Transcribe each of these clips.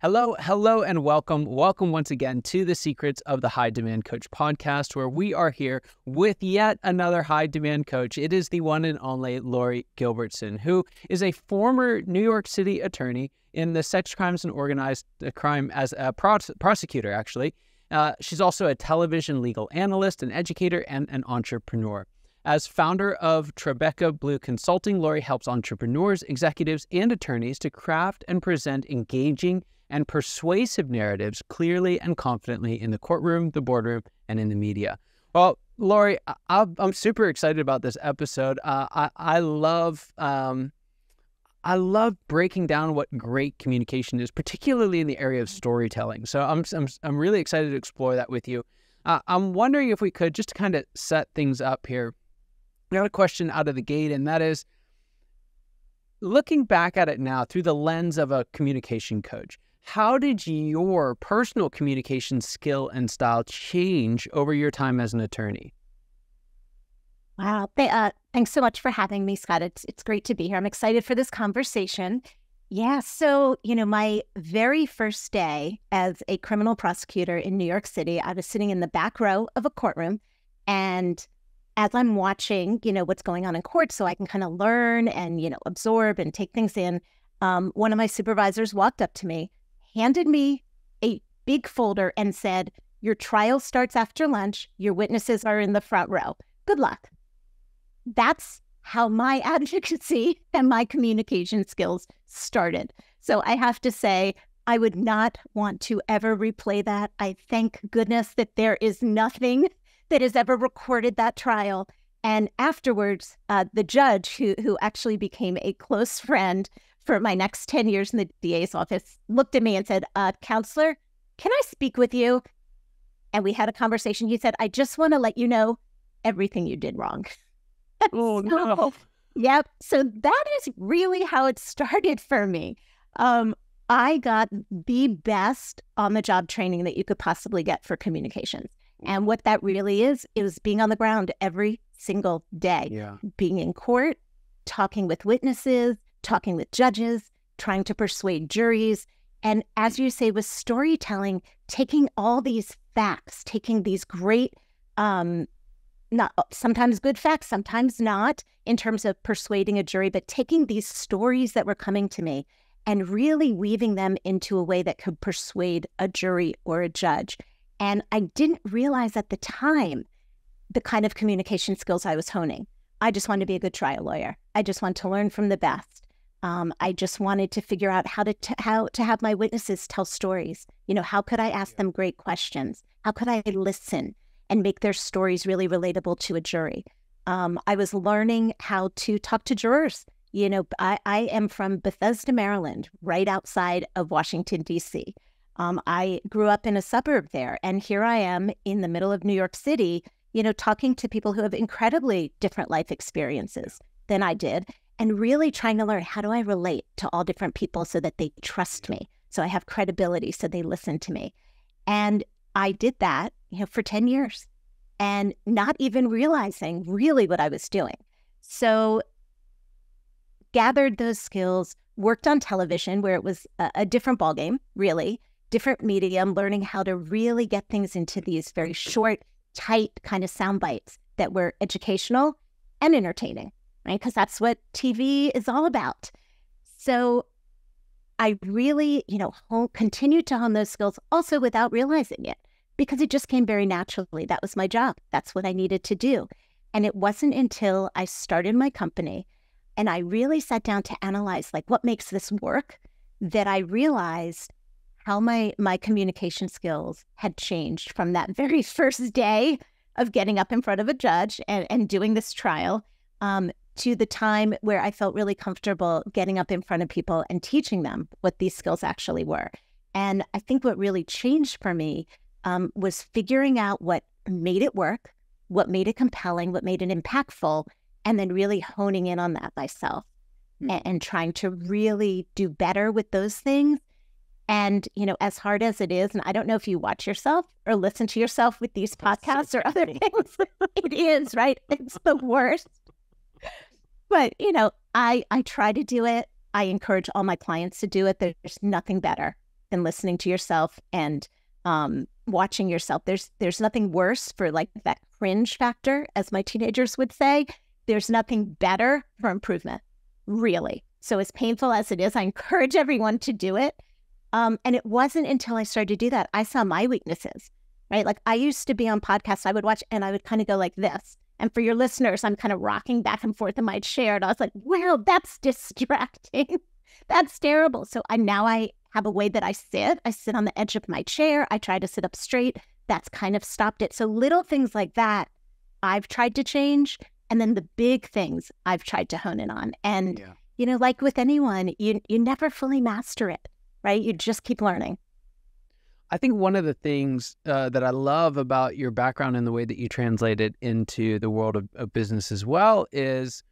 Hello, hello, and welcome. Welcome once again to the Secrets of the High Demand Coach podcast, where we are here with yet another high demand coach. It is the one and only Laurie Gilbertson, who is a former New York City attorney in the sex crimes and organized crime as a prosecutor, actually. She's also a television legal analyst, an educator, and an entrepreneur. As founder of Tribeca Blue Consulting, Laurie helps entrepreneurs, executives, and attorneys to craft and present engaging and persuasive narratives clearly and confidently in the courtroom, the boardroom, and in the media. Well, Laurie, I'm super excited about this episode. I love breaking down what great communication is, particularly in the area of storytelling. So I'm really excited to explore that with you. I'm wondering if we could just kind of set things up here. I got a question out of the gate, and that is, looking back at it now through the lens of a communication coach, how did your personal communication skill and style change over your time as an attorney? Wow. Thanks so much for having me, Scott. It's great to be here. I'm excited for this conversation. Yeah. So, my very first day as a criminal prosecutor in New York City, I was sitting in the back row of a courtroom, and as I'm watching, what's going on in court so I can kind of learn and, absorb and take things in, one of my supervisors walked up to me, handed me a big folder and said, "Your trial starts after lunch. Your witnesses are in the front row. Good luck." That's how my advocacy and my communication skills started. So I have to say, I would not want to ever replay that. I thank goodness that there is nothing that has ever recorded that trial. And afterwards, the judge, who actually became a close friend for my next 10 years in the DA's office, looked at me and said, "Counselor, can I speak with you?" And we had a conversation. He said, "I just want to let you know everything you did wrong." Oh, no. Yep. So that is really how it started for me. I got the best on-the-job training that you could possibly get for communications. And what that really is being on the ground every single day, being in court, talking with witnesses, talking with judges, trying to persuade juries. And as you say, with storytelling, taking all these facts, taking these great, not sometimes good facts, sometimes not, in terms of persuading a jury, but taking these stories that were coming to me and really weaving them into a way that could persuade a jury or a judge. And I didn't realize at the time the kind of communication skills I was honing. I just wanted to be a good trial lawyer. I just wanted to learn from the best. I just wanted to figure out how to have my witnesses tell stories. How could I ask them great questions? How could I listen and make their stories really relatable to a jury? I was learning how to talk to jurors. I am from Bethesda, Maryland, right outside of Washington, D.C. I grew up in a suburb there, and here I am in the middle of New York City, talking to people who have incredibly different life experiences than I did, and really trying to learn, how do I relate to all different people so that they trust me, so I have credibility, so they listen to me. And I did that, for 10 years and not even realizing really what I was doing. So gathered those skills, worked on television where it was a different ballgame, really, different medium, learning how to really get things into these very short, tight kind of sound bites that were educational and entertaining, right? Because that's what TV is all about. So I really, continued to hone those skills also without realizing it, because it just came very naturally. That was my job. That's what I needed to do. And it wasn't until I started my company and I really sat down to analyze, what makes this work, that I realized how my communication skills had changed from that very first day of getting up in front of a judge and doing this trial to the time where I felt really comfortable getting up in front of people and teaching them what these skills actually were. And I think what really changed for me was figuring out what made it work, what made it compelling, what made it impactful, and then really honing in on that myself and trying to really do better with those things. And, as hard as it is, and I don't know if you watch yourself or listen to yourself with these podcasts or other things, it is, right? It's the worst. But, I try to do it. I encourage all my clients to do it. There's nothing better than listening to yourself and watching yourself. There's nothing worse for like that cringe factor, as my teenagers would say. There's nothing better for improvement, really. So as painful as it is, I encourage everyone to do it. And it wasn't until I started to do that, I saw my weaknesses, right? Like I used to be on podcasts, I would watch and I would kind of go like this. And for your listeners, I'm kind of rocking back and forth in my chair. And I was like, wow, that's distracting. That's terrible. So I have a way that I sit. I sit on the edge of my chair. I try to sit up straight. That's kind of stopped it. So little things like that, I've tried to change. And then the big things I've tried to hone in on. And, you know, like with anyone, you never fully master it, right? You just keep learning. I think one of the things that I love about your background and the way that you translate it into the world of business as well is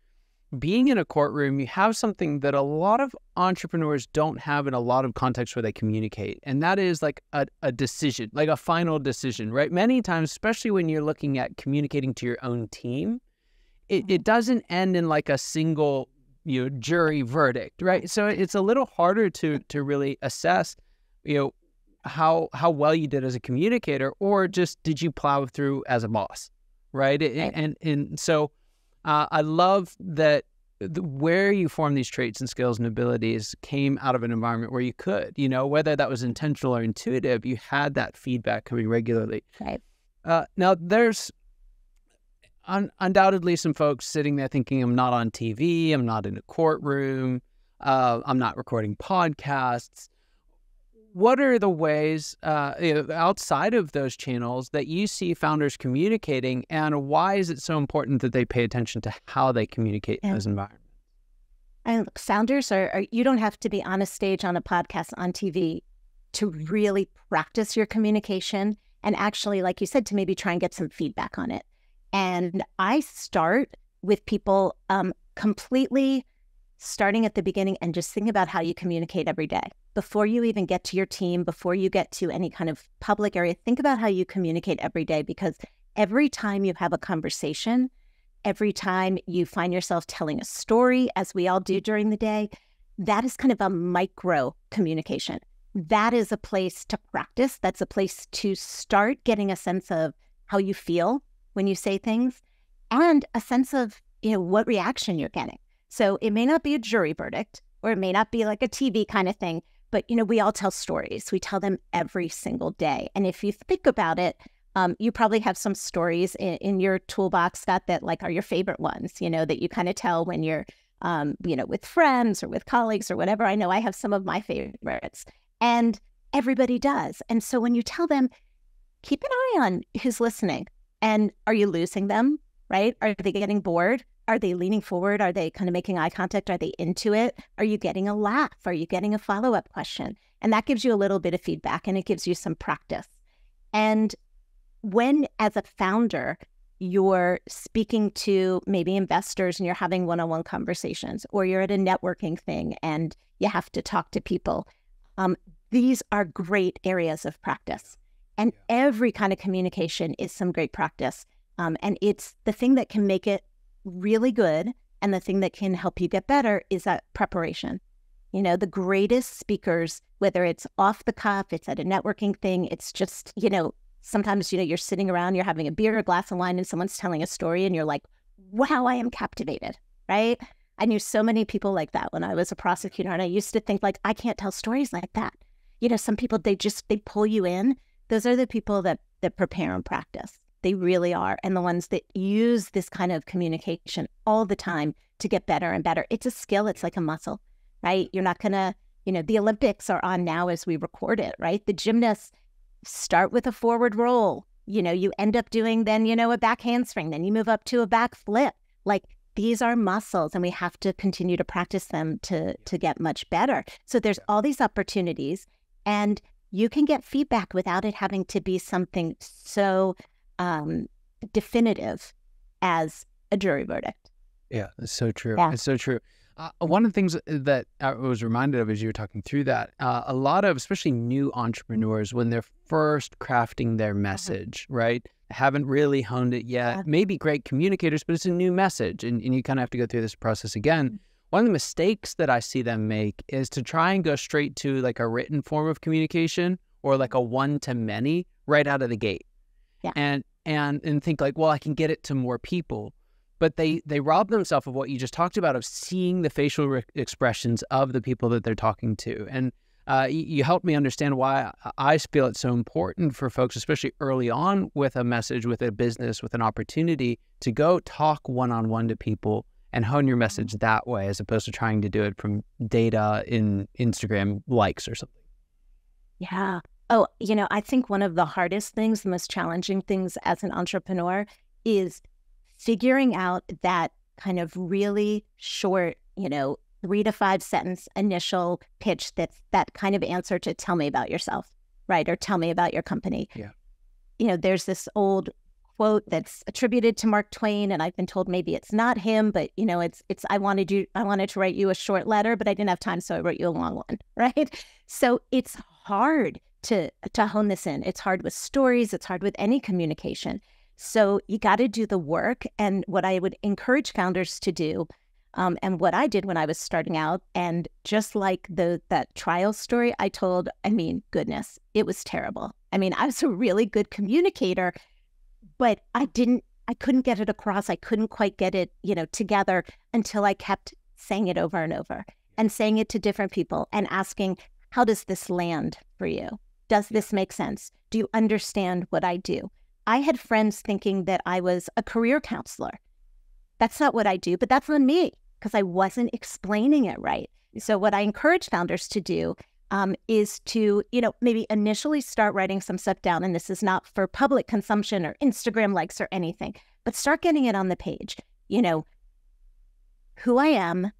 being in a courtroom, you have something that a lot of entrepreneurs don't have in a lot of contexts where they communicate. And that is like a decision, like a final decision, right? Many times, especially when you're looking at communicating to your own team, it doesn't end in like a single, you know, jury verdict, right? So it's a little harder to really assess, you know, how well you did as a communicator, or just did you plow through as a boss, right? And so I love that where you form these traits and skills and abilities came out of an environment where you could, you know, whether that was intentional or intuitive, you had that feedback coming regularly. Right. Now there's undoubtedly some folks sitting there thinking, I'm not on TV, I'm not in a courtroom, I'm not recording podcasts. What are the ways outside of those channels that you see founders communicating, and why is it so important that they pay attention to how they communicate in those environments? And look, founders you don't have to be on a stage, on a podcast, on TV to really practice your communication and actually, like you said, to maybe try and get some feedback on it. And I start with people completely starting at the beginning and just think about how you communicate every day. Before you even get to your team, before you get to any kind of public area, think about how you communicate every day, because every time you have a conversation, every time you find yourself telling a story, as we all do during the day, that is kind of a micro communication. That is a place to practice. That's a place to start getting a sense of how you feel when you say things and a sense of, you know, what reaction you're getting. So it may not be a jury verdict, or it may not be like a TV kind of thing, but, you know, we all tell stories. We tell them every single day. And if you think about it, you probably have some stories in your toolbox, Scott, that like are your favorite ones, you know, that you kind of tell when you're, you know, with friends or with colleagues or whatever. I know I have some of my favorites, and everybody does. And so when you tell them, keep an eye on who's listening. And are you losing them, right? Are they getting bored? Are they leaning forward? Are they kind of making eye contact? Are they into it? Are you getting a laugh? Are you getting a follow-up question? And that gives you a little bit of feedback, and it gives you some practice. And when, as a founder, you're speaking to maybe investors and you're having one-on-one conversations, or you're at a networking thing and you have to talk to people, these are great areas of practice. And every kind of communication is some great practice. And it's the thing that can make it really good, and the thing that can help you get better is that preparation. You know, the greatest speakers, whether it's off the cuff, it's at a networking thing, it's just, you know, sometimes, you know, you're sitting around, you're having a beer or a glass of wine, and someone's telling a story and you're like, wow, I am captivated, right? I knew so many people like that when I was a prosecutor, and I used to think like, I can't tell stories like that. You know, some people, they pull you in. Those are the people that prepare and practice. They really are. And the ones that use this kind of communication all the time to get better and better. It's a skill. It's like a muscle, right? You're not going to, you know, the Olympics are on now as we record it, right? The gymnasts start with a forward roll. You know, you end up doing then, you know, a back handspring. Then you move up to a back flip. Like, these are muscles, and we have to continue to practice them to get much better. So there's all these opportunities, and you can get feedback without it having to be something so definitive as a jury verdict. Yeah, it's so true. Yeah. It's so true. One of the things that I was reminded of as you were talking through that, a lot of, especially new entrepreneurs, when they're first crafting their message, right, haven't really honed it yet, maybe great communicators, but it's a new message, and you kind of have to go through this process again. one of the mistakes that I see them make is to try and go straight to like a written form of communication or like a one-to-many right out of the gate. Yeah. And think like, well, I can get it to more people. But they rob themselves of what you just talked about, of seeing the facial expressions of the people that they're talking to. And you helped me understand why I feel it's so important for folks, especially early on with a message, with a business, with an opportunity, to go talk one-on-one to people and hone your message that way, as opposed to trying to do it from data in Instagram likes or something. Yeah. Oh, I think one of the hardest things, the most challenging things as an entrepreneur is figuring out that kind of really short, 3 to 5 sentence initial pitch that's that kind of answer to tell me about yourself, right? Or tell me about your company. Yeah. There's this old quote that's attributed to Mark Twain, and I've been told maybe it's not him, but it's I wanted to write you a short letter, but I didn't have time, so I wrote you a long one, right? So it's hard to hone this in. It's hard with stories. It's hard with any communication. So you got to do the work. And what I would encourage founders to do, and what I did when I was starting out, and just like that trial story I told, goodness, it was terrible. I was a really good communicator, but I couldn't get it across. I couldn't quite get it, together until I kept saying it over and over and saying it to different people and asking, how does this land for you? Does this make sense? Do you understand what I do? I had friends thinking that I was a career counselor. That's not what I do, but that's on me because I wasn't explaining it right. So what I encourage founders to do is to, maybe initially start writing some stuff down. And this is not for public consumption or Instagram likes or anything, but start getting it on the page. Who I am,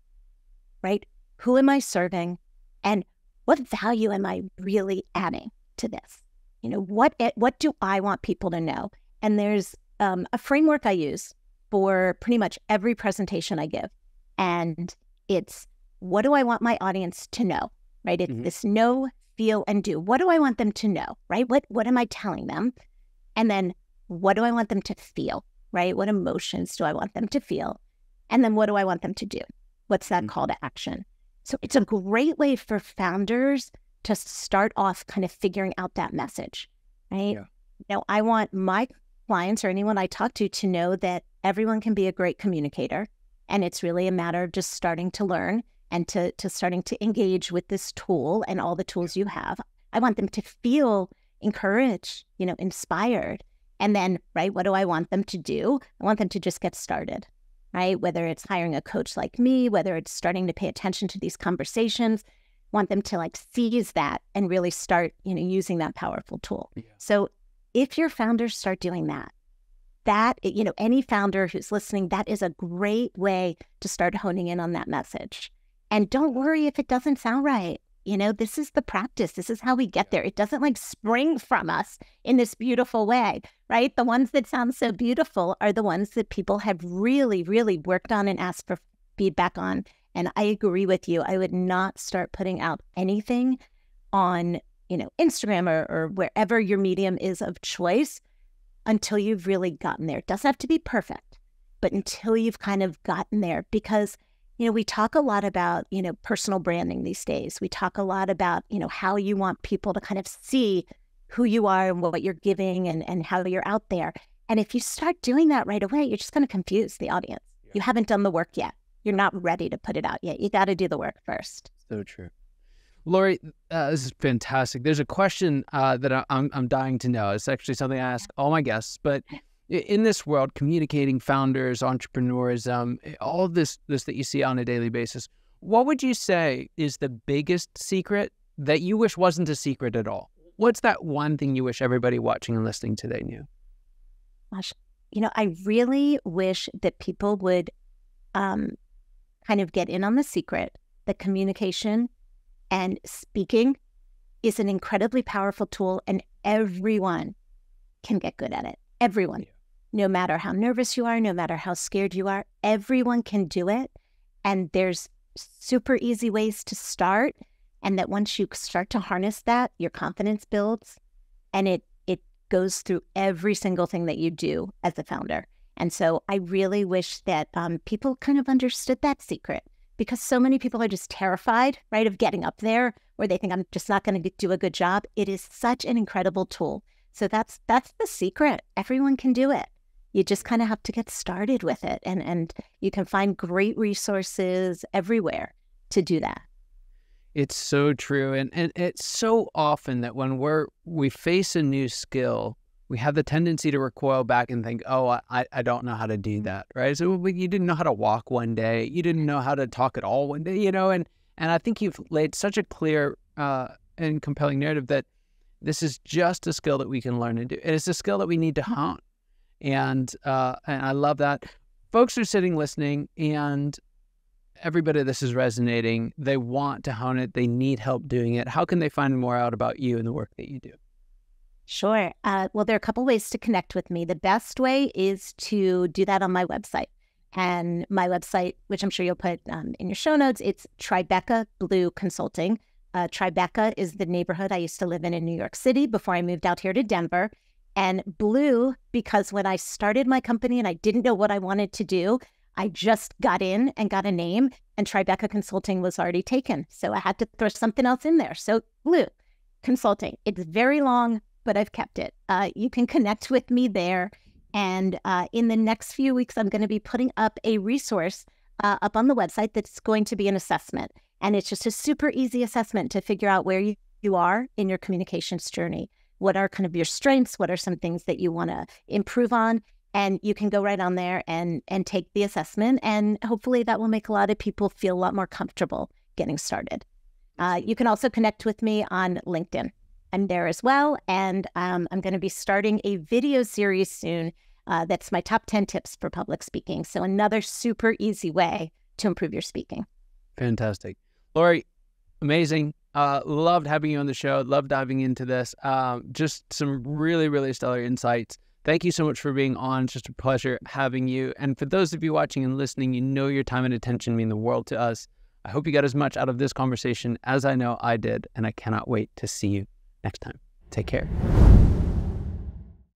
right? Who am I serving? And what value am I really adding to this? What do I want people to know? And there's a framework I use for pretty much every presentation I give. And it's, what do I want my audience to know, right? It's this know, feel, and do. What do I want them to know, right? What am I telling them? And then what do I want them to feel, right? What emotions do I want them to feel? And then what do I want them to do? What's that call to action? So it's a great way for founders to start off kind of figuring out that message, right? Yeah. I want my clients or anyone I talk to know that everyone can be a great communicator. And it's really a matter of just starting to learn and to starting to engage with this tool and all the tools you have. I want them to feel encouraged, inspired. And then, right, what do I want them to do? I want them to just get started, right? Whether it's hiring a coach like me, whether it's starting to pay attention to these conversations, want them to seize that and really start, using that powerful tool. Yeah. So if your founders start doing that, any founder who's listening, that is a great way to start honing in on that message. And don't worry if it doesn't sound right. This is the practice. This is how we get there. It doesn't spring from us in this beautiful way, right? The ones that sound so beautiful are the ones that people have really, really worked on and asked for feedback on. And I agree with you. I would not start putting out anything on, Instagram or wherever your medium is of choice until you've really gotten there. It doesn't have to be perfect, but until you've kind of gotten there, because, we talk a lot about, personal branding these days. We talk a lot about, how you want people to kind of see who you are and what you're giving and how you're out there. And if you start doing that right away, you're just going to confuse the audience. Yeah. You haven't done the work yet. You're not ready to put it out yet. You got to do the work first. So true. Laurie, this is fantastic. There's a question that I'm dying to know. It's actually something I ask all my guests, but in this world, communicating founders, entrepreneurs, all of this that you see on a daily basis, what would you say is the biggest secret that you wish wasn't a secret at all? What's that one thing you wish everybody watching and listening today knew? Gosh, I really wish that people would kind of get in on the secret that communication and speaking is an incredibly powerful tool, and everyone can get good at it. Everyone, no matter how nervous you are, no matter how scared you are, everyone can do it. And there's super easy ways to start. And that once you start to harness that, your confidence builds, and it goes through every single thing that you do as a founder. And so I really wish that people kind of understood that secret, because so many people are just terrified, right, of getting up there, or they think I'm just not going to do a good job. It is such an incredible tool. So that's the secret. Everyone can do it. You just kind of have to get started with it. And you can find great resources everywhere to do that. It's so true. And it's so often that when we face a new skill, we have the tendency to recoil back and think, oh, I don't know how to do that, right? So you didn't know how to walk one day. You didn't know how to talk at all one day, and I think you've laid such a clear and compelling narrative that this is just a skill that we can learn and do. And it's a skill that we need to hone. And I love that. Folks are sitting listening, and everybody, this is resonating. They want to hone it. They need help doing it. How can they find more out about you and the work that you do? Sure. Well, there are a couple ways to connect with me. The best way is to do that on my website. And my website, which I'm sure you'll put in your show notes, it's Tribeca Blue Consulting. Tribeca is the neighborhood I used to live in New York City before I moved out here to Denver. And blue, because when I started my company and I didn't know what I wanted to do, I just got in and got a name, and Tribeca Consulting was already taken. So I had to throw something else in there. So Blue Consulting. It's very long, but I've kept it. You can connect with me there. And in the next few weeks, I'm going to be putting up a resource up on the website that's going to be an assessment. And it's just a super easy assessment to figure out where you are in your communications journey. What are kind of your strengths? What are some things that you want to improve on? And you can go right on there and take the assessment. And hopefully that will make a lot of people feel a lot more comfortable getting started. You can also connect with me on LinkedIn. I'm there as well. And I'm going to be starting a video series soon that's my top 10 tips for public speaking. So another super easy way to improve your speaking. Fantastic. Laurie, amazing. Loved having you on the show. Loved diving into this. Just some really, really stellar insights. Thank you so much for being on. It's just a pleasure having you. And for those of you watching and listening, your time and attention mean the world to us. I hope you got as much out of this conversation as I know I did, and I cannot wait to see you next time. Take care.